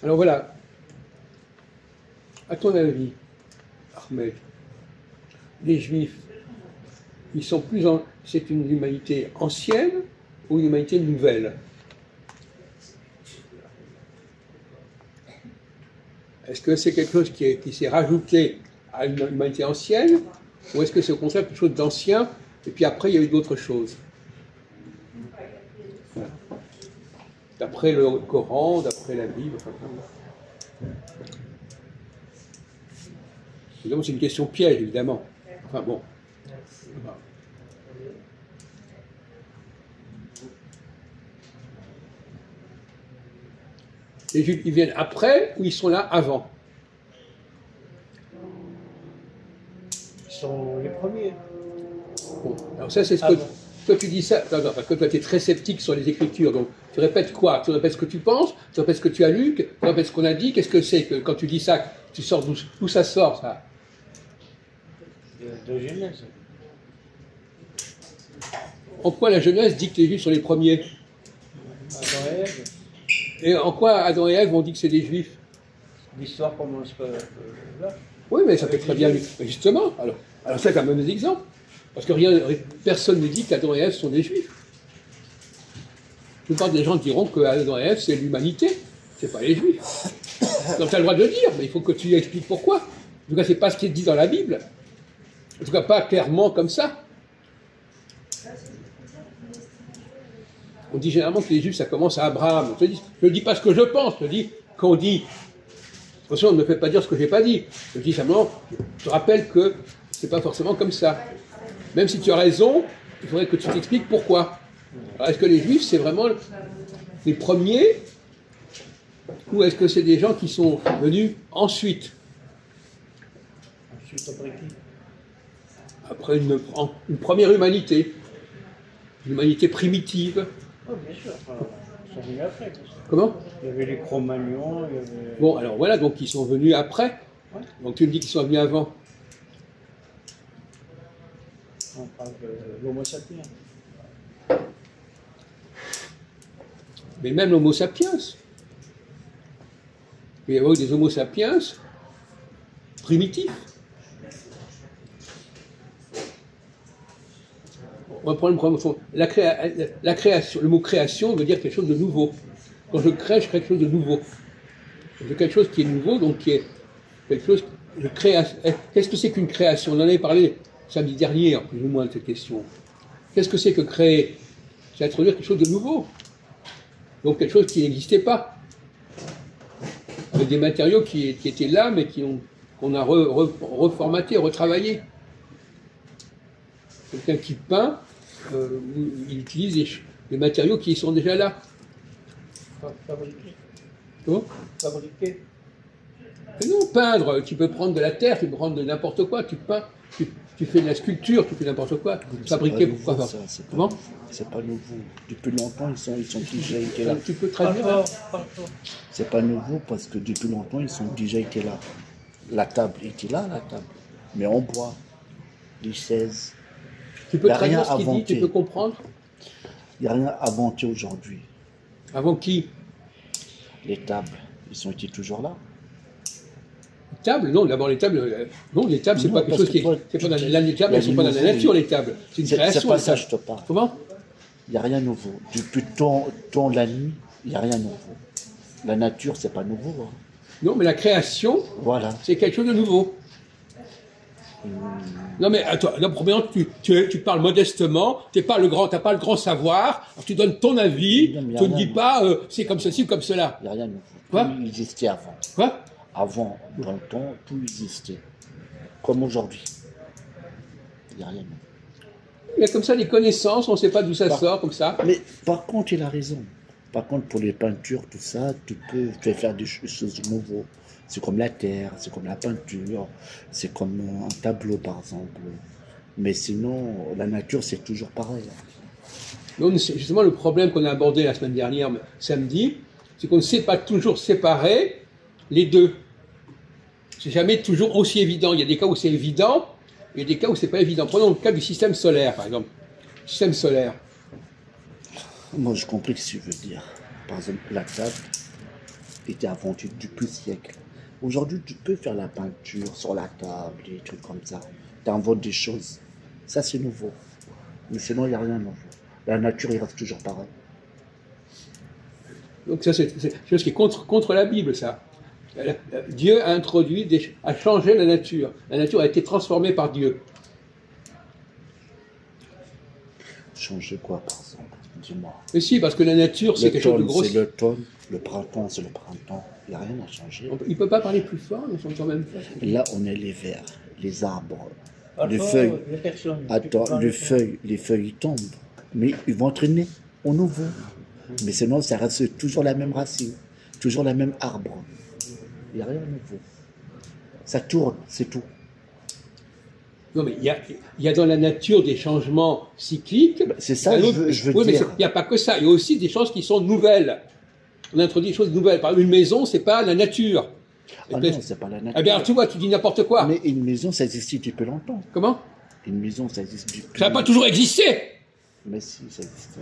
Alors voilà, à ton avis, Ahmed, les Juifs, ils sont plus en... C'est une humanité ancienne ou une humanité nouvelle? Est-ce que c'est quelque chose qui s'est rajouté à une humanité ancienne, ou est-ce que c'est au contraire quelque chose d'ancien, et puis après il y a eu d'autres choses? Voilà. D'après le Coran, d'après la Bible, enfin, évidemment, c'est une question piège, évidemment. Enfin bon. Voilà. Les Juifs, ils viennent après ou ils sont là avant? Ils sont les premiers. Bon, alors ça, c'est ce que... Toi, tu dis ça, non, parce que toi, tu es très sceptique sur les Écritures, donc tu répètes quoi? Tu répètes ce que tu penses? Tu répètes ce que tu as lu? Tu répètes ce qu'on a dit? Qu'est-ce que c'est que quand tu dis ça, tu sors d'où ça sort, ça? De Genèse. En quoi la Genèse dit que les Juifs sont les premiers? Adam et Ève. Et en quoi Adam et Ève ont dit que c'est des Juifs? L'histoire commence là. Oui, mais ça peut très bien... Justement, alors ça, c'est quand même des exemples. Parce que personne ne dit qu'Adam et Ève sont des Juifs. La plupart des gens diront que Adam et Ève, c'est l'humanité, c'est pas les Juifs. Donc tu as le droit de le dire, mais il faut que tu expliques pourquoi. En tout cas, c'est pas ce qui est dit dans la Bible. En tout cas, pas clairement comme ça. On dit généralement que les Juifs, ça commence à Abraham. Je ne dis pas ce que je pense, je dis qu'on dit... Attention, ne me fais pas dire ce que je n'ai pas dit. Je dis simplement, je te rappelle que c'est pas forcément comme ça. Même si tu as raison, il faudrait que tu t'expliques pourquoi. Alors, est-ce que les Juifs, c'est vraiment les premiers, ou est-ce que c'est des gens qui sont venus ensuite? Ensuite, après qui? Après une première humanité. Une humanité primitive. Oh, bien sûr. Ils sont venus après. Comment? Il y avait les Cro-Magnons, il y avait... Bon, alors voilà, donc ils sont venus après. Ouais. Donc tu me dis qu'ils sont venus avant. On parle de l'Homo sapiens. Mais même l'Homo sapiens. Il y a eu des Homo sapiens primitifs. On va prendre une première. La création, le mot création veut dire quelque chose de nouveau. Quand je crée quelque chose de nouveau. Je fais quelque chose qui est nouveau, donc qui est quelque chose. Je crée. Qu'est-ce que c'est qu'une création? On en avait parlé samedi dernier, plus ou moins, de cette question. Qu'est-ce que c'est que créer? C'est introduire quelque chose de nouveau. Donc quelque chose qui n'existait pas. Avec des matériaux qui étaient là, mais qu'on a reformaté, retravaillé. Quelqu'un qui peint, il utilise les matériaux qui sont déjà là. Fabriqué. Comment? Fabriqué. Mais non, peindre, tu peux prendre de la terre, tu peux prendre de n'importe quoi, tu peins, tu fais de la sculpture, tu fais n'importe quoi. Fabriquer, pourquoi faire? Comment? C'est pas nouveau. Depuis longtemps, ils sont déjà été là. Tu peux traduire. C'est pas nouveau parce que depuis longtemps, ils sont déjà été là. La table était là, la table. Mais on boit, les chaises. Tu peux traduire ce qu'il dit, tu peux comprendre? Il n'y a rien inventé aujourd'hui. Avant qui? Les tables, ils ont été toujours là. Les tables? Non, d'abord les tables. Non, les tables, c'est pas quelque chose qui est. C'est pas dans les tables, elles ne sont pas dans la nature, les tables. C'est une création. C'est pas ça, je te parle. Comment? Il n'y a rien de nouveau. Depuis ton la nuit, il n'y a rien de nouveau. La nature, c'est pas nouveau. Hein. Non, mais la création, voilà. C'est quelque chose de nouveau. Non mais attends, là, premièrement, tu parles modestement, tu n'as pas le grand savoir, alors tu donnes ton avis, tu ne dis pas c'est comme ceci ou comme cela. Il n'y a rien de nouveau. Quoi? Tout existait avant. Quoi? Avant, dans le temps, tout existait. Comme aujourd'hui. Il n'y a rien de nouveau. Il y a comme ça des connaissances, on ne sait pas d'où ça sort, comme ça. Mais par contre, il a raison. Par contre, pour les peintures, tout ça, tu peux faire des choses nouvelles. C'est comme la terre, c'est comme la peinture, c'est comme un tableau, par exemple. Mais sinon, la nature, c'est toujours pareil. Donc, justement, le problème qu'on a abordé la semaine dernière, samedi, c'est qu'on ne sait pas toujours séparer les deux. C'est jamais toujours aussi évident. Il y a des cas où c'est évident, et il y a des cas où c'est pas évident. Prenons le cas du système solaire, par exemple. Système solaire. Moi, je comprends ce que tu veux dire. Par exemple, la table, était inventé depuis siècles. Aujourd'hui, tu peux faire la peinture sur la table, des trucs comme ça. Tu inventes des choses. Ça, c'est nouveau. Mais sinon, il n'y a rien de nouveau. La nature, il reste toujours pareil. Donc ça, c'est quelque chose qui est contre la Bible, ça. Dieu a introduit, a changé la nature. La nature a été transformée par Dieu. Changer quoi, par exemple? Dis-moi. Mais si, parce que la nature, c'est quelque chose de gros. C'est l'automne, le printemps, c'est le printemps. Il n'y a rien à changer. Il ne peut pas parler plus fort, nous sommes quand même pas. Là, on est les vers, les arbres, les Parfois, feuilles. les personnes. Attends, les feuilles tombent, mais ils vont traîner au nouveau. Mais sinon, ça reste toujours la même racine, toujours la même arbre. Il n'y a rien de nouveau. Ça tourne, c'est tout. Non, mais il y a dans la nature des changements cycliques. C'est ça que je veux oui, dire. Mais il n'y a pas que ça. Il y a aussi des choses qui sont nouvelles. On introduit des choses nouvelles. Par exemple, une maison, c'est pas la nature. Ah non, c'est pas la nature. Eh bien, tu vois, tu dis n'importe quoi. Mais une maison, ça existe depuis longtemps. Comment? Une maison, ça existe depuis... Ça n'a pas toujours existé. Mais si, ça existe.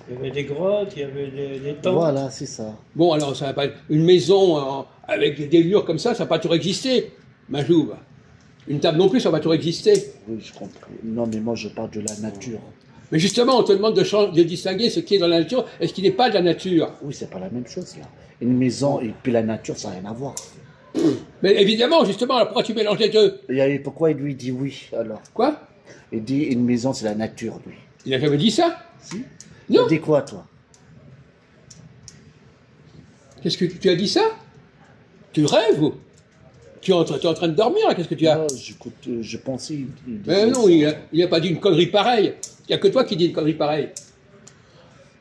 Il y avait des grottes, il y avait des temples. Voilà, c'est ça. Bon, alors, ça va pas... Une maison avec des murs comme ça n'a pas toujours existé. Majoub. Une table non plus, ça va toujours exister. Oui, je comprends. Non, mais moi, je parle de la nature. Mais justement, on te demande de distinguer ce qui est dans la nature et ce qui n'est pas de la nature. Oui, c'est pas la même chose, là. Une maison et puis la nature, ça n'a rien à voir. Mais évidemment, justement, alors pourquoi tu mélanges les deux? Pourquoi il lui dit oui, alors? Quoi? Il dit une maison, c'est la nature, lui. Il n'a jamais dit ça? Si? Non. Tu dis quoi, toi? Qu'est-ce que tu as dit ça? Tu rêves ou tu es en train de dormir, là, qu'est-ce que tu as? Non, j'écoute, je pensais... Mais non, il n'a pas dit une connerie pareille. Il n'y a que toi qui dis une connerie pareille.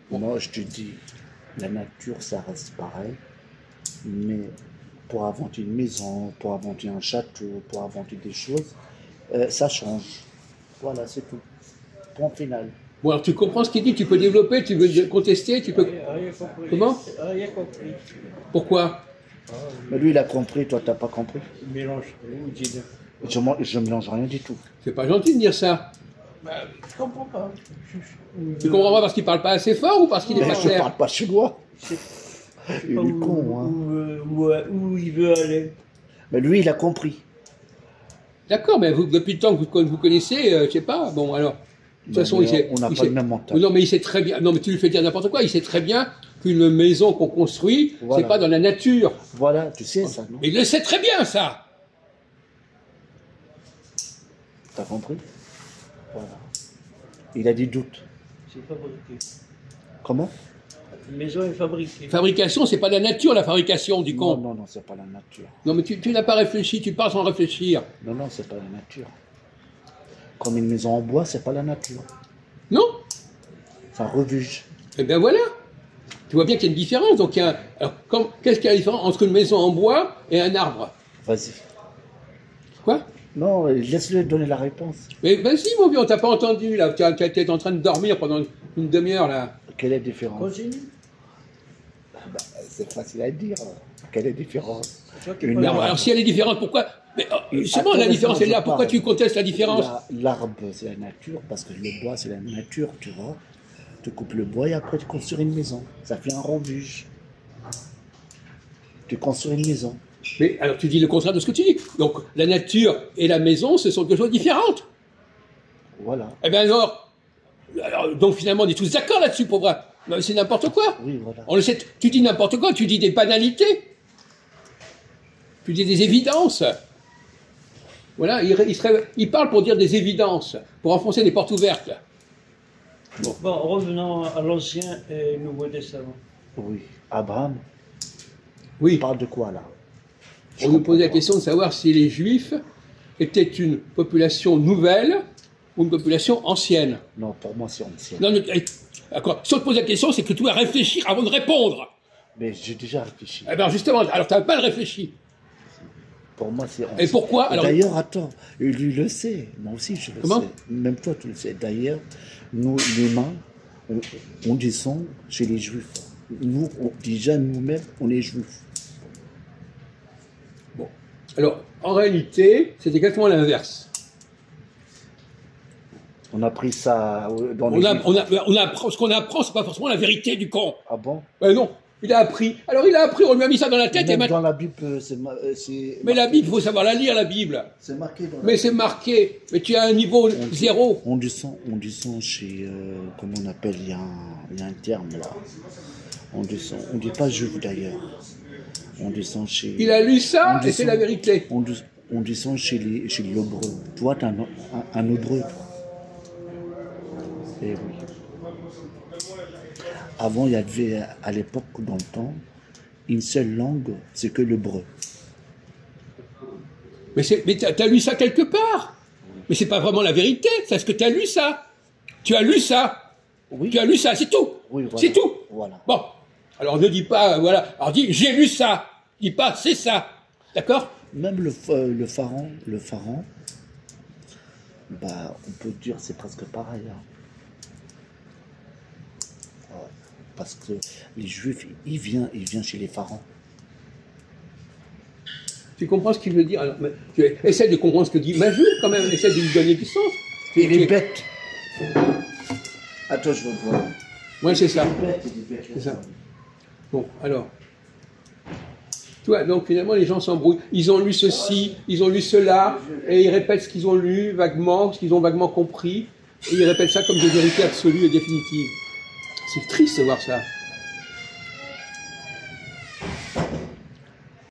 Moi, je te dis, la nature, ça reste pareil. Mais pour inventer une maison, pour inventer un château, pour inventer des choses, ça change. Voilà, c'est tout. Point final. Bon, alors tu comprends ce qu'il dit, tu peux développer, tu veux contester, tu peux... Rien compris. Comment? Rien compris. Pourquoi? Mais lui, il a compris, toi, t'as pas compris. Il mélange tout, il dit. Je mélange rien du tout. C'est pas gentil de dire ça. Bah, je comprends pas. Tu comprends pas parce qu'il parle pas assez fort ou parce qu'il est Mais pas je clair? parle pas chinois. Je sais Il pas est con, hein. où il veut aller. Mais lui, il a compris. D'accord, mais vous, depuis le temps que vous connaissez, je sais pas, bon alors... De toute façon, Mais on n'a pas le même mental. Non, mais il sait très bien. Non, mais tu lui fais dire n'importe quoi. Il sait très bien qu'une maison qu'on construit, Voilà. c'est pas dans la nature. Voilà, tu sais ça, non? Mais il le sait très bien, ça. T'as compris? Voilà. Il a des doutes. C'est fabriqué. Comment? Une maison est fabriquée. Fabrication, c'est pas la nature, la fabrication du con. Non, c'est pas la nature. Non, mais tu n'as pas réfléchi. Tu parles sans réfléchir. Non, c'est pas la nature. Comme une maison en bois, c'est pas la nature. Non? C'est un refuge. Eh bien voilà. Tu vois bien qu'il y a une différence. Donc, alors, qu'est-ce qu'il y a la différence entre une maison en bois et un arbre? Vas-y. Quoi? Non, laisse-le donner la réponse. Mais vas-y, mon vieux, on t'a pas entendu, là. Tu étais en train de dormir pendant une demi-heure, là. Quelle est la différence? Continue. C'est facile à dire. Quelle est la différence? Une Alors, alors, si elle est différente, pourquoi? Mais justement, la différence est là. Pourquoi tu contestes la différence? L'arbre, c'est la nature, parce que le bois, c'est la nature, tu vois. Tu coupes le bois et après tu construis une maison. Ça fait un refuge. Tu construis une maison. Mais alors tu dis le contraire de ce que tu dis. Donc la nature et la maison, ce sont deux choses différentes. Voilà. Eh bien alors donc finalement on est tous d'accord là-dessus, pauvre. C'est n'importe quoi. Oui, voilà. On le sait, tu dis n'importe quoi, tu dis des banalités. Tu dis des évidences. Voilà, il parle pour dire des évidences, pour enfoncer des portes ouvertes. Bon, revenons à l'Ancien et Nouveau Testament. Oui. Abraham, Oui. il parle de quoi là? On nous posait la question de savoir si les Juifs étaient une population nouvelle ou une population ancienne. Non, pour moi c'est ancien. Non, d'accord. Si on te pose la question, c'est que tu dois réfléchir avant de répondre. Mais j'ai déjà réfléchi. Eh bien, justement, alors tu n'as pas réfléchi. Pour moi c'est ancien. Et pourquoi? Alors, D'ailleurs, attends, lui le sait. Moi aussi je le Comment? sais. Même toi tu le sais. D'ailleurs, nous, l'humain, on descend chez les Juifs. Nous, déjà nous-mêmes, on est Juifs. bon. Alors, en réalité, c'est exactement l'inverse. On a pris ça dans les On livres. apprend, ce qu'on apprend, c'est pas forcément la vérité du con. Ah bon? Ben non. Il a appris. Alors il a appris, on lui a mis ça dans la tête et Même maintenant. dans la Bible, Mais la Bible, il faut savoir la lire, la Bible. c'est marqué dans Mais c'est marqué. Mais tu as un niveau zéro. On descend chez, comment on appelle, il y a un terme là. On descend, on dit pas juif d'ailleurs. On descend chez... Il a lu ça on et c'est la vérité. On descend chez l'hébreu. Toi, tu es un hébreu, toi. Eh oui. Avant, il y avait, à l'époque, dans le temps, une seule langue, c'est que l'hébreu. Mais t'as lu ça quelque part. Mais c'est pas vraiment la vérité. C'est ce que tu as lu ça. Tu as lu ça. Oui. Tu as lu ça, c'est tout. Oui, voilà. C'est tout. Voilà. Bon. Alors ne dis pas, voilà. Alors dis, j'ai lu ça. Dis pas, c'est ça. D'accord? Même le pharaon, bah, on peut dire c'est presque pareil. Hein. Ouais. Parce que les Juifs, il vient chez les pharaons. Tu comprends ce qu'il veut dire? Alors, tu essaies de comprendre ce que dit Majou, quand même. Essaie de lui donner du sens. Il est bête. Attends, je vais voir. Ouais, c'est ça. Il est bête. C'est ça. Bon, alors. Tu vois, donc finalement, les gens s'embrouillent. Ils ont lu ceci, ils ont lu cela, et ils répètent ce qu'ils ont lu vaguement, ce qu'ils ont vaguement compris, et ils répètent ça comme des vérités absolues et définitives. C'est triste de voir ça.